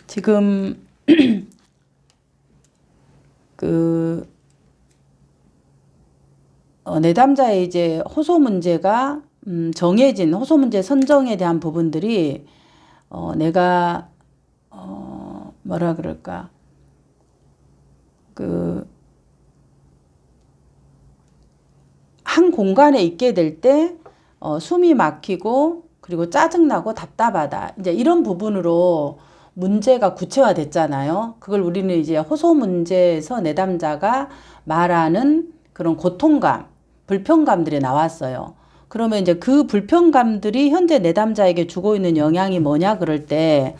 지금 내담자의 이제 호소 문제가 정해진 호소 문제 선정에 대한 부분들이 내가 뭐라 그럴까 한 공간에 있게 될 때 숨이 막히고 그리고 짜증나고 답답하다. 이제 이런 부분으로 문제가 구체화됐잖아요. 그걸 우리는 이제 호소 문제에서 내담자가 말하는 그런 고통감, 불편감들이 나왔어요. 그러면 이제 그 불편감들이 현재 내담자에게 주고 있는 영향이 뭐냐 그럴 때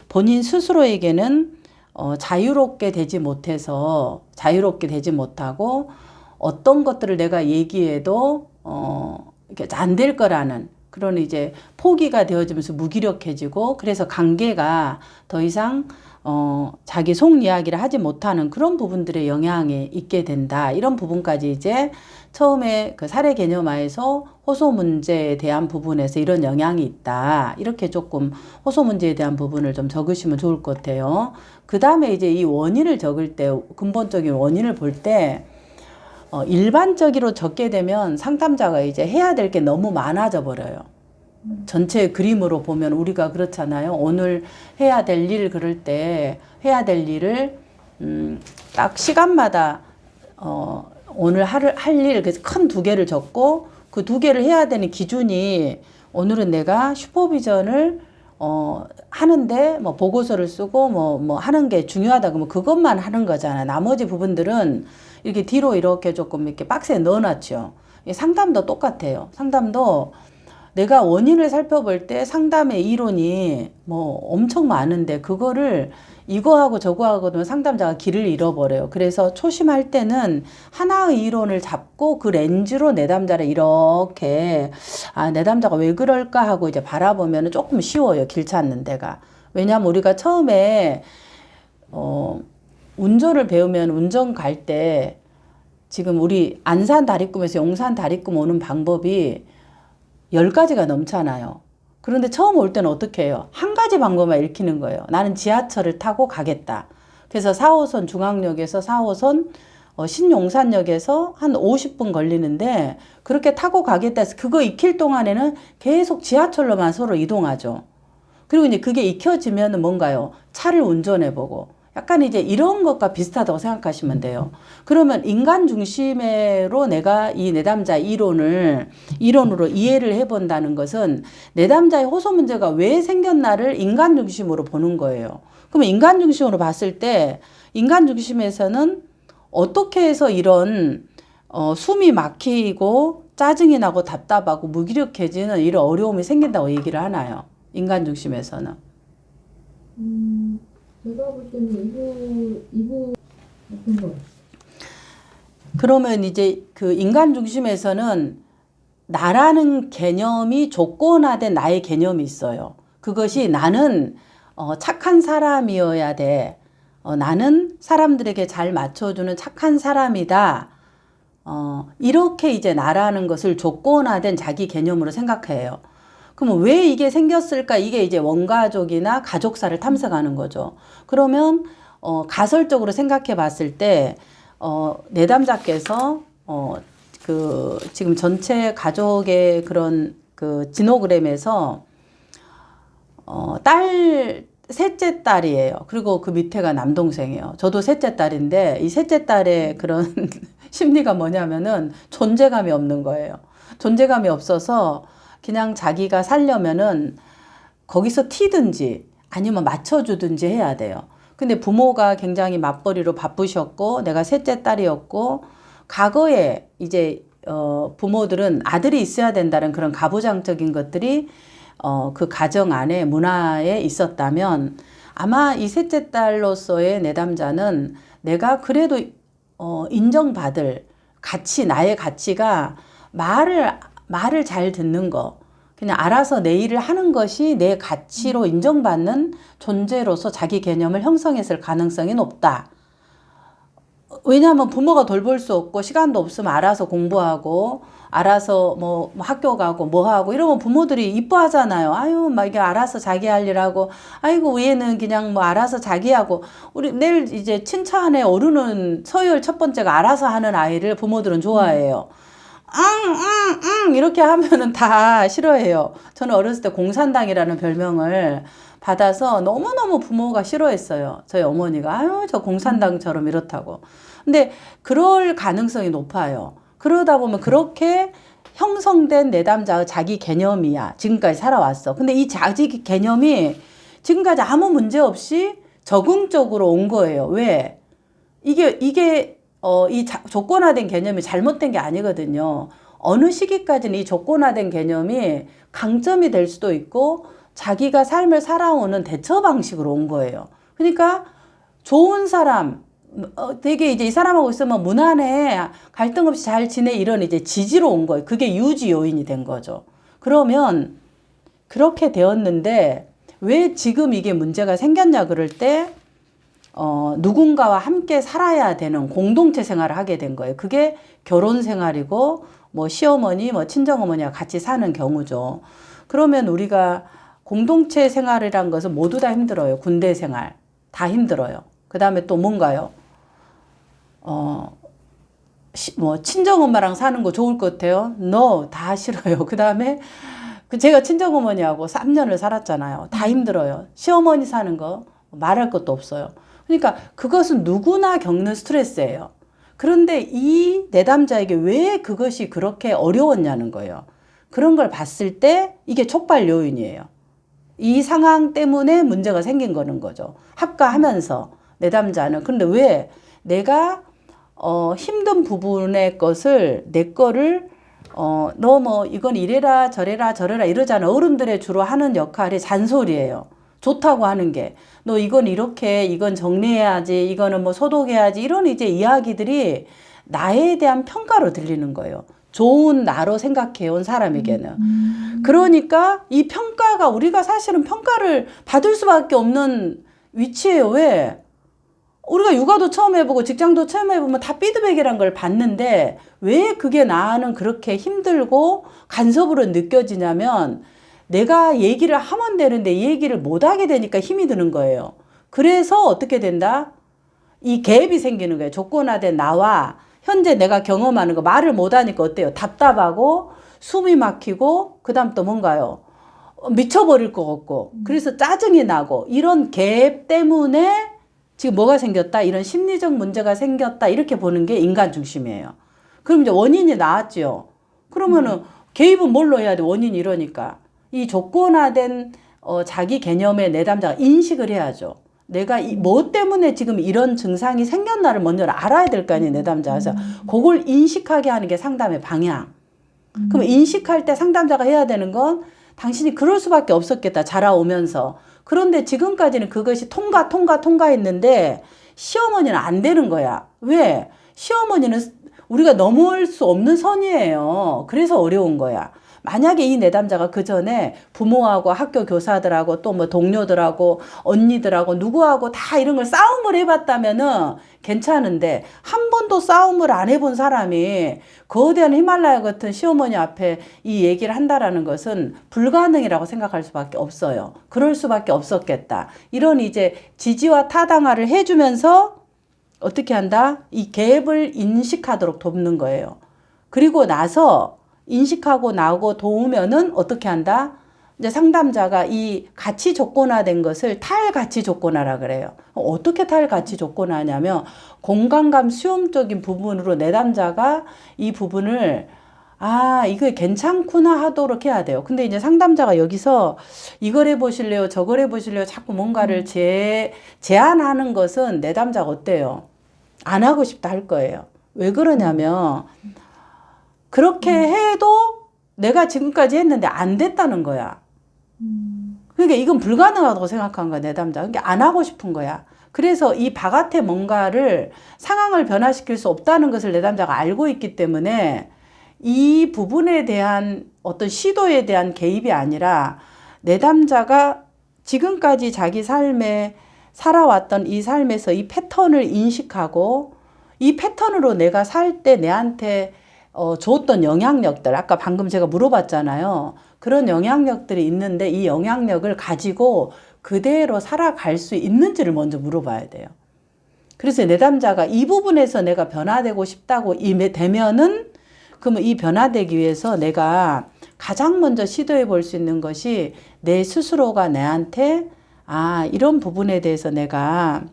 본인 스스로에게는 자유롭게 되지 못하고 어떤 것들을 내가 얘기해도 이렇게 안 될 거라는 그런 이제 포기가 되어지면서 무기력해지고 그래서 관계가 더 이상 자기 속 이야기를 하지 못하는 그런 부분들의 영향이 있게 된다. 이런 부분까지 이제 처음에 그 사례 개념화에서 호소 문제에 대한 부분에서 이런 영향이 있다. 이렇게 조금 호소 문제에 대한 부분을 좀 적으시면 좋을 것 같아요. 그 다음에 이제 이 원인을 적을 때 근본적인 원인을 볼 때 일반적으로 적게 되면 상담자가 이제 해야 될 게 너무 많아져 버려요. 전체 그림으로 보면 우리가 그렇잖아요. 오늘 해야 될 일 그럴 때 해야 될 일을 딱 시간마다 오늘 할 일 그래서 큰 두 개를 적고 그 두 개를 해야 되는 기준이 오늘은 내가 슈퍼비전을 하는데 뭐 보고서를 쓰고 뭐 하는 게 중요하다 그러면 그것만 하는 거잖아요. 나머지 부분들은 이렇게 뒤로 이렇게 조금 이렇게 박스에 넣어놨죠. 상담도 똑같아요. 상담도 내가 원인을 살펴볼 때 상담의 이론이 뭐 엄청 많은데 그거를 이거하고 저거하고 는 상담자가 길을 잃어버려요. 그래서 초심할 때는 하나의 이론을 잡고 그 렌즈로 내담자를 이렇게 내담자가 왜 그럴까 하고 이제 바라보면 조금 쉬워요. 길 찾는 데가. 왜냐하면 우리가 처음에 운전을 배우면 운전 갈 때 지금 우리 안산 다리꿈에서 용산 다리꿈 오는 방법이 10가지가 넘잖아요. 그런데 처음 올 때는 어떻게 해요? 한 가지 방법만 읽히는 거예요. 나는 지하철을 타고 가겠다. 그래서 4호선 중앙역에서 4호선 신용산역에서 한 50분 걸리는데 그렇게 타고 가겠다 해서 그거 익힐 동안에는 계속 지하철로만 서로 이동하죠. 그리고 이제 그게 익혀지면 뭔가요? 차를 운전해보고 약간 이제 이런 것과 비슷하다고 생각하시면 돼요. 그러면 인간 중심으로 내가 이 내담자 이론으로 이해를 해본다는 것은 내담자의 호소 문제가 왜 생겼나를 인간 중심으로 보는 거예요. 그러면 인간 중심으로 봤을 때 인간 중심에서는 어떻게 해서 이런 숨이 막히고 짜증이 나고 답답하고 무기력해지는 이런 어려움이 생긴다고 얘기를 하나요? 인간 중심에서는. 제가 볼 때는 이부 같은 거. 그러면 이제 그 인간 중심에서는 나라는 개념이 조건화된 나의 개념이 있어요. 그것이 나는 착한 사람이어야 돼. 나는 사람들에게 잘 맞춰주는 착한 사람이다. 이렇게 이제 나라는 것을 조건화된 자기 개념으로 생각해요. 그럼 왜 이게 생겼을까? 이게 이제 원가족이나 가족사를 탐색하는 거죠. 그러면 가설적으로 생각해 봤을 때 내담자께서 지금 전체 가족의 그런 그 지노그램에서 셋째 딸이에요. 그리고 그 밑에가 남동생이에요. 저도 셋째 딸인데 이 셋째 딸의 그런 심리가 뭐냐면은 존재감이 없는 거예요. 존재감이 없어서 그냥 자기가 살려면은 거기서 튀든지 아니면 맞춰주든지 해야 돼요. 근데 부모가 굉장히 맞벌이로 바쁘셨고 내가 셋째 딸이었고 과거에 이제 부모들은 아들이 있어야 된다는 그런 가부장적인 것들이 그 가정 안에 문화에 있었다면 아마 이 셋째 딸로서의 내담자는 내가 그래도 인정받을 가치, 나의 가치가 말을 잘 듣는 거, 그냥 알아서 내 일을 하는 것이 내 가치로 인정받는 존재로서 자기 개념을 형성했을 가능성이 높다. 왜냐하면 부모가 돌볼 수 없고 시간도 없으면 알아서 공부하고 알아서 뭐 학교 가고 뭐 하고 이러면 부모들이 이뻐하잖아요. 아유, 막 이게 알아서 자기 할 일하고, 아이고, 얘는 그냥 뭐 알아서 자기 하고, 우리 내일 이제 칭찬에 오르는 서열 첫 번째가 알아서 하는 아이를 부모들은 좋아해요. 이렇게 하면은 다 싫어해요. 저는 어렸을 때 공산당이라는 별명을 받아서 너무너무 부모가 싫어했어요. 저희 어머니가, 아유, 저 공산당처럼 이렇다고. 근데 그럴 가능성이 높아요. 그러다 보면 그렇게 형성된 내담자의 자기 개념이야. 지금까지 살아왔어. 근데 이 자기 개념이 지금까지 아무 문제 없이 적응적으로 온 거예요. 왜? 이게 조건화된 개념이 잘못된 게 아니거든요. 어느 시기까지는 이 조건화된 개념이 강점이 될 수도 있고 자기가 삶을 살아오는 대처 방식으로 온 거예요. 그러니까 좋은 사람, 되게 이제 이 사람하고 있으면 무난해, 갈등 없이 잘 지내, 이런 이제 지지로 온 거예요. 그게 유지 요인이 된 거죠. 그러면 그렇게 되었는데 왜 지금 이게 문제가 생겼냐 그럴 때 누군가와 함께 살아야 되는 공동체 생활을 하게 된 거예요. 그게 결혼 생활이고 뭐 시어머니, 뭐 친정어머니와 같이 사는 경우죠. 그러면 우리가 공동체 생활이란 것은 모두 다 힘들어요. 군대 생활 다 힘들어요. 그 다음에 또 뭔가요? 뭐 친정엄마랑 사는 거 좋을 것 같아요? No, 다 싫어요. 그 다음에 제가 친정어머니하고 3년을 살았잖아요. 다 힘들어요. 시어머니 사는 거 말할 것도 없어요. 그러니까 그것은 누구나 겪는 스트레스예요. 그런데 이 내담자에게 왜 그것이 그렇게 어려웠냐는 거예요. 그런 걸 봤을 때 이게 촉발 요인이에요. 이 상황 때문에 문제가 생긴 거는 거죠. 합가하면서 내담자는. 근데 왜 내가 힘든 부분의 것을 내 거를 너 뭐 이건 이래라 저래라 저래라 이러잖아. 어른들의 주로 하는 역할이 잔소리예요. 좋다고 하는 게. 너 이건 이렇게, 이건 정리해야지, 이거는 뭐 소독해야지, 이런 이제 이야기들이 나에 대한 평가로 들리는 거예요. 좋은 나로 생각해온 사람에게는. 그러니까 이 평가가, 우리가 사실은 평가를 받을 수밖에 없는 위치예요. 왜? 우리가 육아도 처음 해보고 직장도 처음 해보면 다 피드백이란 걸 받는데 왜 그게 나는 그렇게 힘들고 간섭으로 느껴지냐면 내가 얘기를 하면 되는데 얘기를 못하게 되니까 힘이 드는 거예요. 그래서 어떻게 된다? 이 갭이 생기는 거예요. 조건화된 나와 현재 내가 경험하는 거 말을 못하니까 어때요? 답답하고 숨이 막히고 그 다음 또 뭔가요? 미쳐버릴 것 같고 그래서 짜증이 나고 이런 갭 때문에 지금 뭐가 생겼다? 이런 심리적 문제가 생겼다. 이렇게 보는 게 인간 중심이에요. 그럼 이제 원인이 나왔죠. 그러면은 개입은 뭘로 해야 돼? 원인이 이러니까. 이 조건화된 자기 개념의 내담자가 인식을 해야죠. 내가 뭐 때문에 지금 이런 증상이 생겼나를 먼저 알아야 될 거 아니에요. 내담자가. 그래서 그걸 인식하게 하는 게 상담의 방향. 그럼 인식할 때 상담자가 해야 되는 건 당신이 그럴 수밖에 없었겠다. 자라오면서. 그런데 지금까지는 그것이 통과했는데 시어머니는 안 되는 거야. 왜? 시어머니는 우리가 넘을 수 없는 선이에요. 그래서 어려운 거야. 만약에 이 내담자가 그 전에 부모하고 학교 교사들하고 또 뭐 동료들하고 언니들하고 누구하고 다 이런 걸 싸움을 해봤다면은 괜찮은데 한 번도 싸움을 안 해본 사람이 거대한 히말라야 같은 시어머니 앞에 이 얘기를 한다라는 것은 불가능이라고 생각할 수밖에 없어요. 그럴 수밖에 없었겠다. 이런 이제 지지와 타당화를 해주면서 어떻게 한다? 이 갭을 인식하도록 돕는 거예요. 그리고 나서 인식하고 나오고 도우면은 어떻게 한다? 이제 상담자가 이 가치 조건화된 것을 탈가치 조건화라 그래요. 어떻게 탈가치 조건화냐면 공간감 수용적인 부분으로 내담자가 이 부분을 이거 괜찮구나 하도록 해야 돼요. 근데 이제 상담자가 여기서 이걸 해보실래요? 저걸 해보실래요? 자꾸 뭔가를 제안하는 것은 내담자가 어때요? 안 하고 싶다 할 거예요. 왜 그러냐면 그렇게 해도 내가 지금까지 했는데 안 됐다는 거야. 그러니까 이건 불가능하다고 생각한 거야, 내담자. 그러니까 안 하고 싶은 거야. 그래서 이 바깥에 뭔가를 상황을 변화시킬 수 없다는 것을 내담자가 알고 있기 때문에 이 부분에 대한 어떤 시도에 대한 개입이 아니라 내담자가 지금까지 자기 삶에 살아왔던 이 삶에서 이 패턴을 인식하고 이 패턴으로 내가 살 때 내한테 줬던 영향력들, 아까 방금 제가 물어봤잖아요. 그런 영향력들이 있는데 이 영향력을 가지고 그대로 살아갈 수 있는지를 먼저 물어봐야 돼요. 그래서 내담자가 이 부분에서 내가 변화되고 싶다고 되면은, 그러면 이 변화되기 위해서 내가 가장 먼저 시도해 볼 수 있는 것이 내 스스로가 내한테 이런 부분에 대해서 내가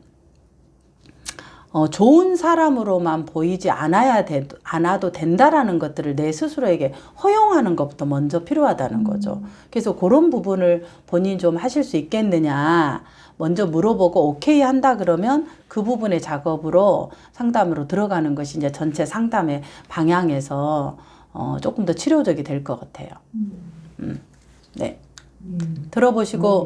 좋은 사람으로만 보이지 않아도 된다라는 것들을 내 스스로에게 허용하는 것부터 먼저 필요하다는 거죠. 그래서 그런 부분을 본인이 좀 하실 수 있겠느냐 먼저 물어보고 오케이 한다 그러면 그 부분의 작업으로 상담으로 들어가는 것이 이제 전체 상담의 방향에서 조금 더 치료적이 될 것 같아요. 네. 들어보시고